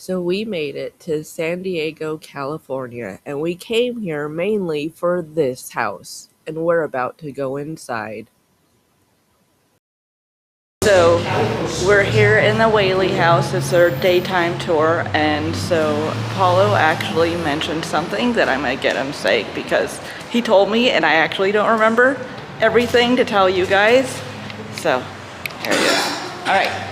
So we made it to San Diego, California, and we came here mainly for this house, and we're about to go inside. So we're here in the Whaley House. It's our daytime tour, and so Paulo actually mentioned something that I might get him sick because he told me and I actually don't remember everything to tell you guys. So here it is. All right.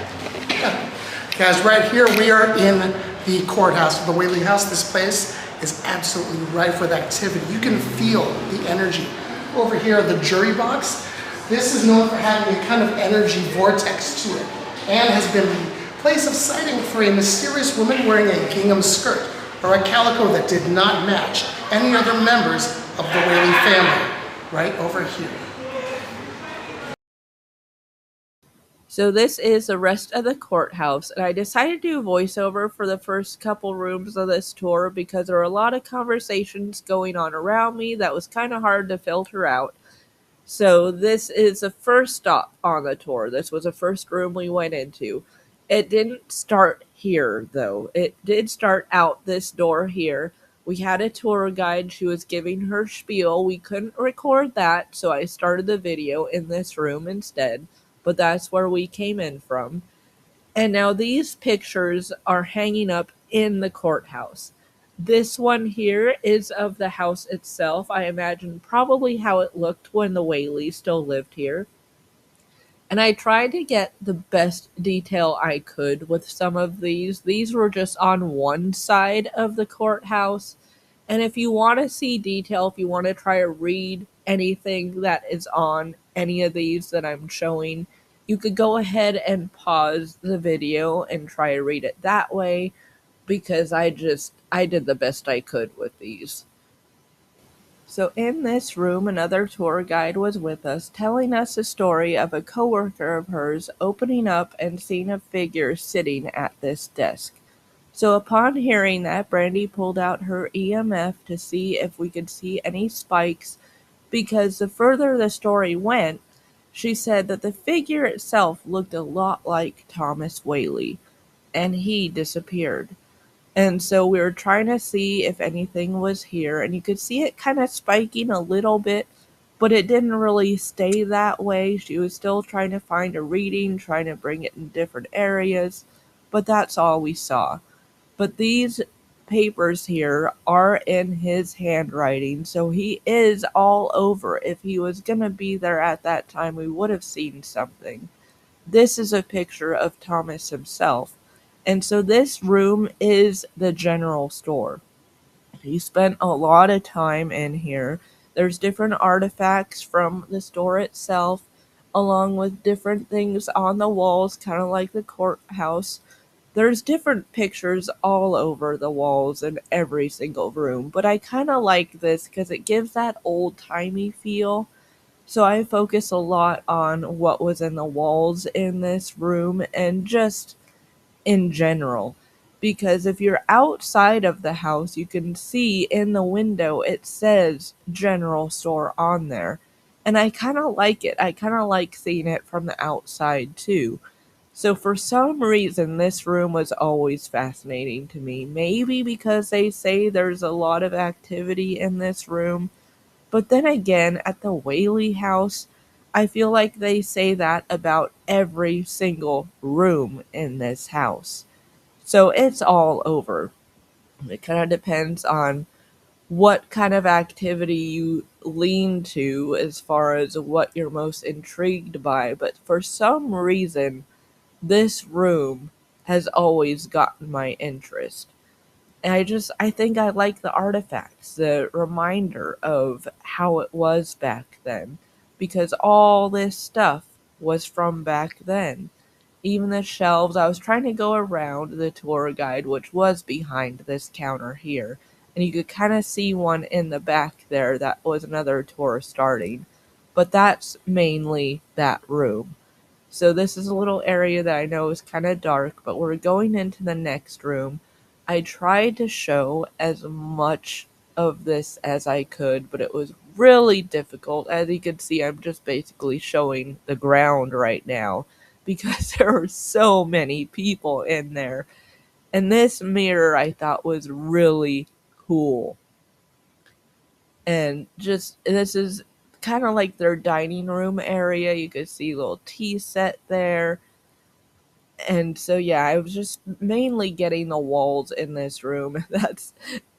Guys, right here we are in the courthouse, the Whaley House. This place is absolutely rife with activity. You can feel the energy. Over here, the jury box. This is known for having a kind of energy vortex to it and has been the place of sighting for a mysterious woman wearing a gingham skirt or a calico that did not match any other members of the Whaley family. Right over here. So this is the rest of the courthouse, and I decided to do voiceover for the first couple rooms of this tour because there were a lot of conversations going on around me that was kind of hard to filter out. So this is the first stop on the tour. This was the first room we went into. It didn't start here, though. It did start out this door here. We had a tour guide. She was giving her spiel. We couldn't record that, so I started the video in this room instead. But that's where we came in from. And now these pictures are hanging up in the courthouse. This one here is of the house itself. I imagine probably how it looked when the Whaleys still lived here. And I tried to get the best detail I could with some of these. These were just on one side of the courthouse. And if you want to see detail, if you want to try to read anything that is on any of these that I'm showing, you could go ahead and pause the video and try to read it that way, because I did the best I could with these. So in this room, another tour guide was with us, telling us the story of a coworker of hers opening up and seeing a figure sitting at this desk. So upon hearing that, Brandy pulled out her EMF to see if we could see any spikes, because the further the story went, she said that the figure itself looked a lot like Thomas Whaley, and he disappeared. And so we were trying to see if anything was here, and you could see it kind of spiking a little bit, but it didn't really stay that way. She was still trying to find a reading, trying to bring it in different areas, but that's all we saw. But these papers here are in his handwriting, so he is all over. If he was going to be there at that time, we would have seen something. This is a picture of Thomas himself. And so this room is the general store. He spent a lot of time in here. There's different artifacts from the store itself, along with different things on the walls, kind of like the courthouse. There's different pictures all over the walls in every single room, but I kind of like this because it gives that old-timey feel. So I focus a lot on what was in the walls in this room and just in general. Because if you're outside of the house, you can see in the window it says general store on there. And I kind of like it. I kind of like seeing it from the outside too. So for some reason, this room was always fascinating to me. Maybe because they say there's a lot of activity in this room. But then again, at the Whaley House, I feel like they say that about every single room in this house. So it's all over. It kind of depends on what kind of activity you lean to as far as what you're most intrigued by. But for some reason, this room has always gotten my interest. And I think I like the artifacts, the reminder of how it was back then, because all this stuff was from back then. Even the shelves, I was trying to go around the tour guide, which was behind this counter here, and you could kind of see one in the back there that was another tour starting. But that's mainly that room. So this is a little area that I know is kind of dark, but we're going into the next room. I tried to show as much of this as I could, but it was really difficult. As you can see, I'm just basically showing the ground right now because there are so many people in there. And this mirror I thought was really cool. And just, this is kind of like their dining room area. You could see a little tea set there. And so, yeah, I was just mainly getting the walls in this room. That's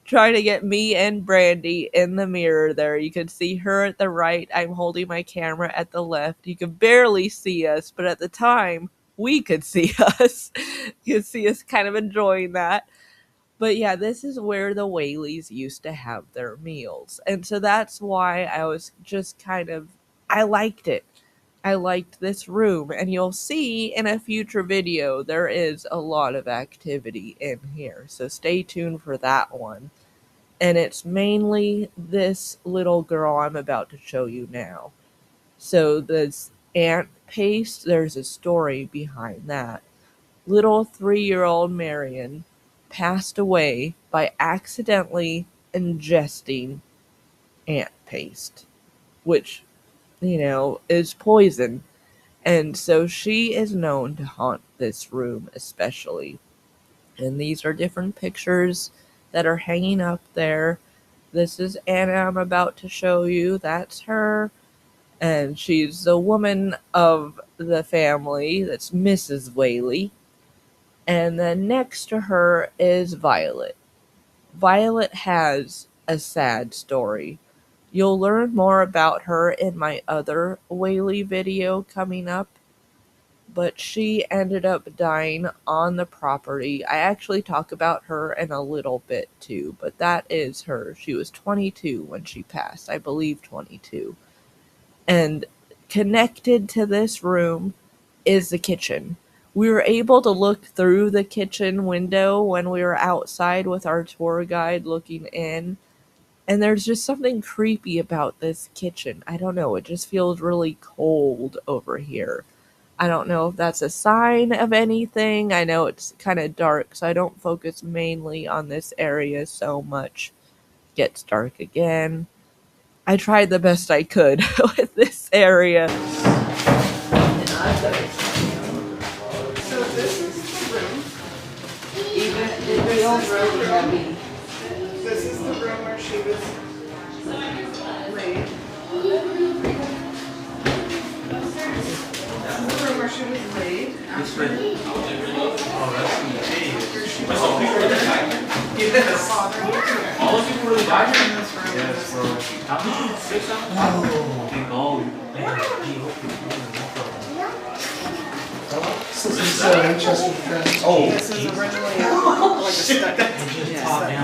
trying to get me and Brandy in the mirror there. You can see her at the right. I'm holding my camera at the left. You can barely see us, but at the time, we could see us. You could see us kind of enjoying that. But yeah, this is where the Whaleys used to have their meals. And so that's why I was just kind of, I liked it. I liked this room. And you'll see in a future video, there is a lot of activity in here. So stay tuned for that one. And it's mainly this little girl I'm about to show you now. So this ant paste, there's a story behind that. Little 3-year-old Marion passed away by accidentally ingesting ant paste, which, is poison. And so she is known to haunt this room especially. And these are different pictures that are hanging up there. This is Anna I'm about to show you. That's her. And she's the woman of the family. That's Mrs. Whaley. And then next to her is Violet. Violet has a sad story. You'll learn more about her in my other Whaley video coming up, but she ended up dying on the property. I actually talk about her in a little bit too, but that is her. She was 22 when she passed, I believe 22. And connected to this room is the kitchen. We were able to look through the kitchen window when we were outside with our tour guide looking in. And there's just something creepy about this kitchen. I don't know, it just feels really cold over here. I don't know if that's a sign of anything. I know it's kind of dark, so I don't focus mainly on this area so much. It gets dark again. I tried the best I could with this area. So this is the room. Even it feels really heavy. This is the room where she was laid. This is the room where she was laid. After she was yes. Father was here. All the people really died In here? this room. Yes, bro. How many? 6 hours? Oh, This is so interesting. This is originally like a study.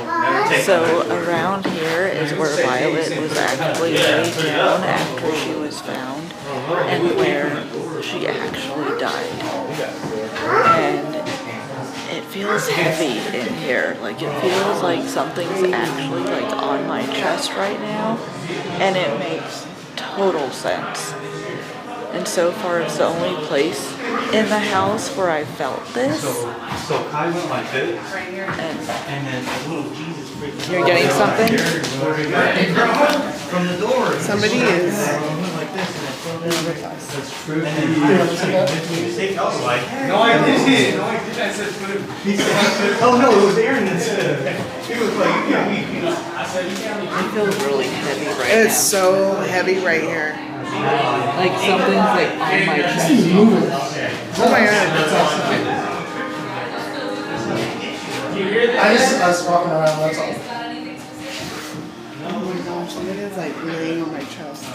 So around here is where Violet was actually laid down after she was found and where she actually died. And it feels heavy in here. Like it feels like something's actually like on my chest right now, and it makes total sense. And so far it's the only place in the house where I felt this. So Kai went like this, And and then a little Jesus freaking. you're getting something? From the door. Somebody is. Like this, and that's true. And then I was like, no, I didn't. I said, he said, oh no, it was Aaron that said it. It was like, I said, It feels really heavy right It's now. so heavy right here. Like something's like on my chest. Oh my god. I was walking around, that's all. Oh my gosh, something is like laying on my chest.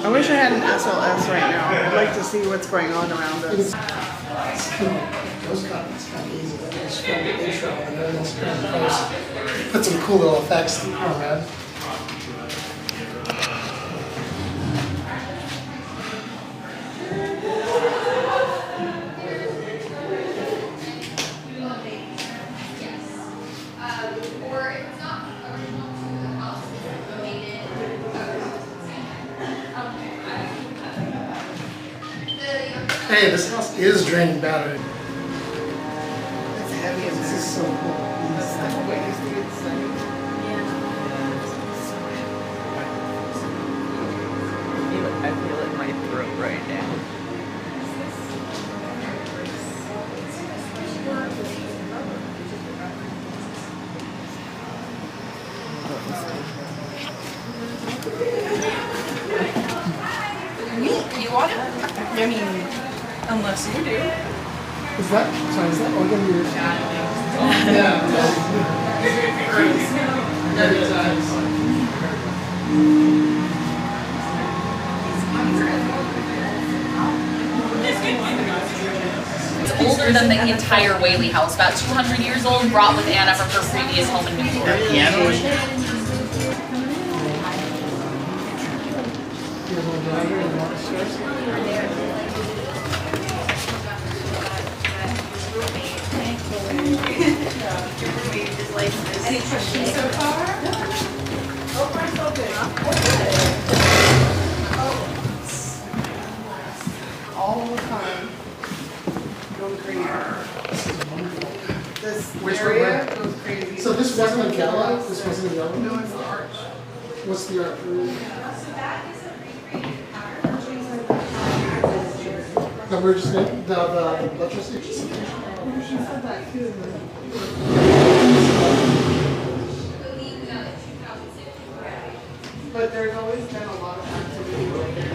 I wish I had an SLS right now. I'd like to see what's going on around us. Those comments kind of easy. They just film the intro and then it's kind of post. Put some cool little effects in there, man. Hey, this house is draining battery. It's heavy in This there. is so cool. That's the way it used to get studied. I feel it in my throat right now. I mean, unless you do. Is that, sorry, is that organ your... It's older than the entire Whaley House, about 200 years old, brought with Anna from her previous home in New York. Any questions so far? All the time. Going crazy. This Which area one? goes crazy. So this wasn't a yellow? This wasn't a yellow? No, it's the arch. What's the art? No, we're just going the electricity. She said that too. But there's always been a lot of activity over there.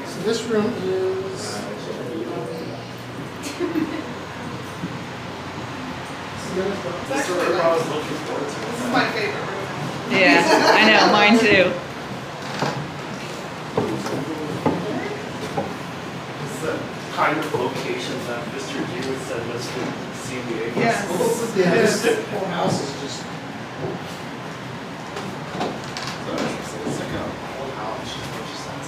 So this room is... This is my favorite room. Yeah, I know, mine too. It's the kind of locations that Mr. Hewett said was for CBA. Yes. Yeah, this whole house is just... It's like a whole house, just a bunch of sense.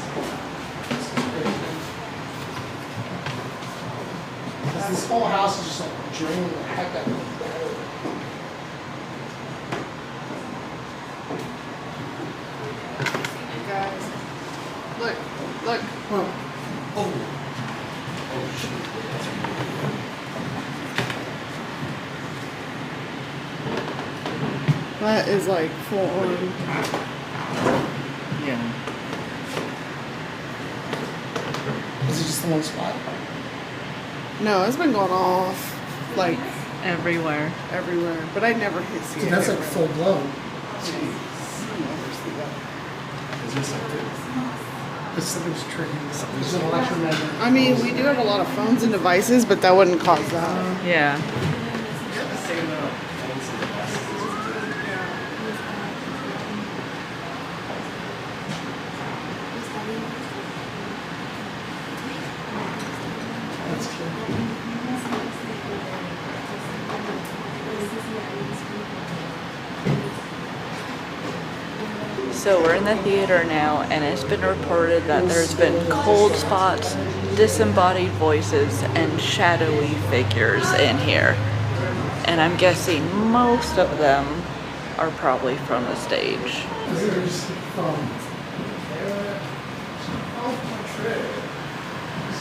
This whole house is just like draining the heck out of it. Guys, look, look. That is like full on. Yeah. Is it just the one spot? No, it's been going off like Everywhere. everywhere, but I never hit see Dude, it. that's like everywhere. full blown. Is there something? It's something's triggering. There's an electromagnetic. I mean, we do have a lot of phones and devices, but that wouldn't cause that. Yeah. You have the same amount of phones and devices as you do. That's true. So we're in the theater now, and it's been reported that there's been cold spots, disembodied voices, and shadowy figures in here. And I'm guessing most of them are probably from the stage. There's it's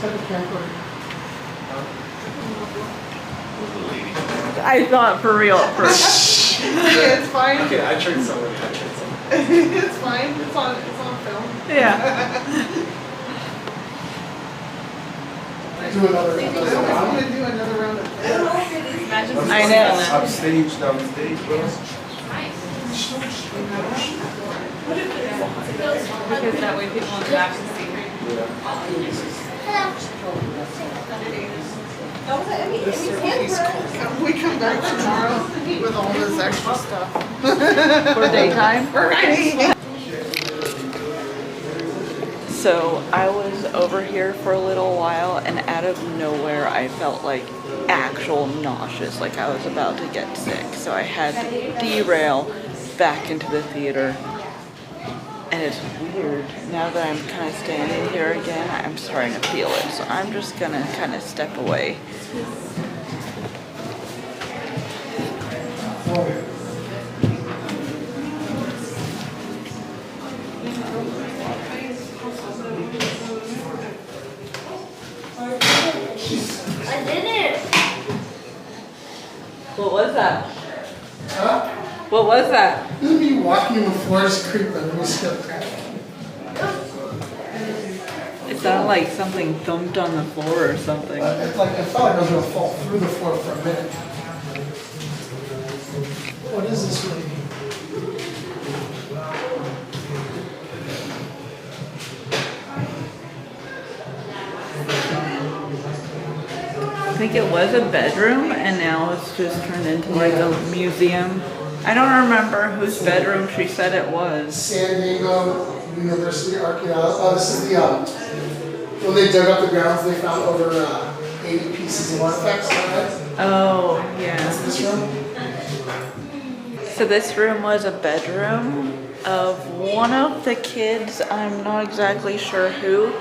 like a camper. I thought for real at first. Yeah, it's fine. Okay, I tricked somebody. It's fine. It's on film. Yeah. Do another I was gonna do another round of this. I know. Upstage, downstage, bro. Because that way people in the back can see. We come back tomorrow with all this extra stuff. For daytime? Right. So I was over here for a little while, and out of nowhere I felt like actual nauseous, like I was about to get sick. So I had to derail back into the theater. And it's weird, now that I'm kind of standing here again, I'm starting to feel it. So I'm just gonna kind of step away. What was that? Huh? What was that? This is me walking on the floor, just creeping. Let me skip that. It sounded like something thumped on the floor or something. It's like I felt like I was gonna fall through the floor for a minute. What is this lady? I think it was a bedroom and now it's just turned into like a museum. I don't remember whose bedroom she said it was. San Diego University Archaeology. Oh, this is the when they dug up the grounds, they found over 80 pieces of artifacts. Right? Oh, yeah. This room. So this room was a bedroom of one of the kids. I'm not exactly sure who,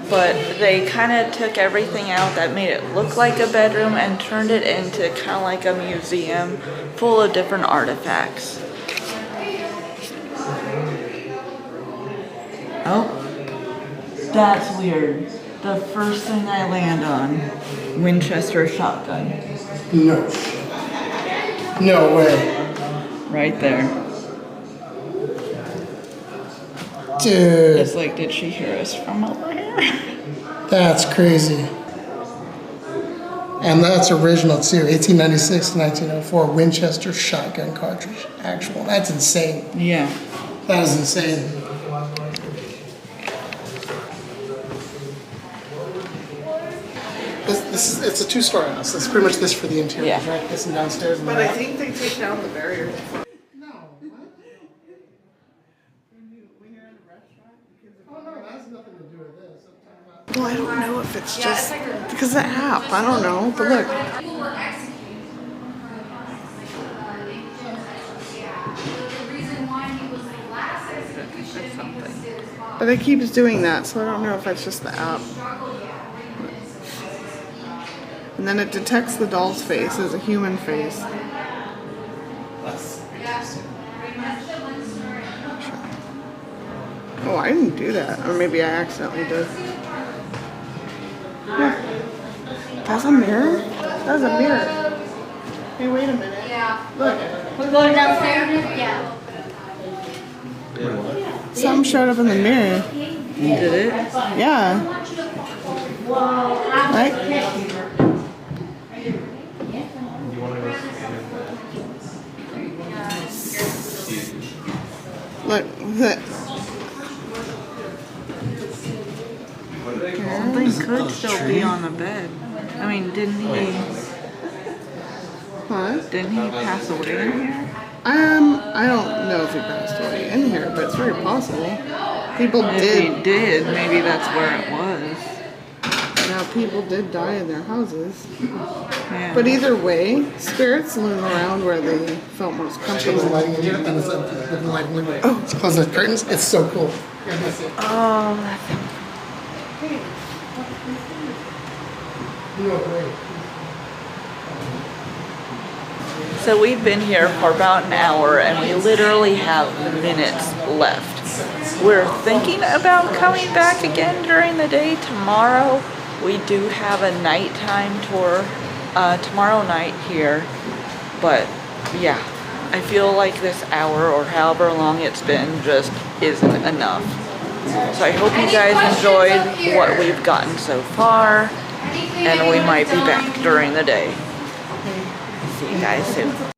but they kind of took everything out that made it look like a bedroom and turned it into kind of like a museum full of different artifacts. Oh, that's weird. The first thing I land on, Winchester shotgun. No. No way. Right there. Dude. It's like, did she hear us from over here? That's crazy. And that's original too. 1896 to 1904 Winchester shotgun cartridge. Actual. That's insane. Yeah. That is insane. It's a two-story house. That's pretty much this for the interior, Yeah. right? This and downstairs. And But I think they take down the barriers. No. What? When you're in a restaurant, Oh no, that has nothing to do with this. I'm talking about. well, I don't know if it's just because the app. I don't know, but look. But it keeps doing that, so I don't know if it's just the app. And then it detects the doll's face as a human face. Oh, I didn't do that. Or maybe I accidentally did. Yeah. That's a mirror? That's a mirror. Hey, wait a minute. Yeah. Look. We're going downstairs? Yeah. Something showed up in the mirror. Did it? Yeah. Right? Look. Something could still be on the bed. I mean, didn't he pass away in here? I don't know if he passed away in here, but it's very possible. People If did. he did, maybe that's where it was. Now, people did die in their houses. Yeah. But either way, spirits loom around where they felt most Change the comfortable. lighting in here, and it's a different lighting. Oh, it's closing the curtains. It's so cool. Here, let me see. Oh, that's You are great. So we've been here for about an hour and we literally have minutes left. We're thinking about coming back again during the day tomorrow. We do have a nighttime tour tomorrow night here, but yeah, I feel like this hour or however long it's been just isn't enough. So I hope you guys enjoyed what we've gotten so far, and we might be back during the day. See you guys soon.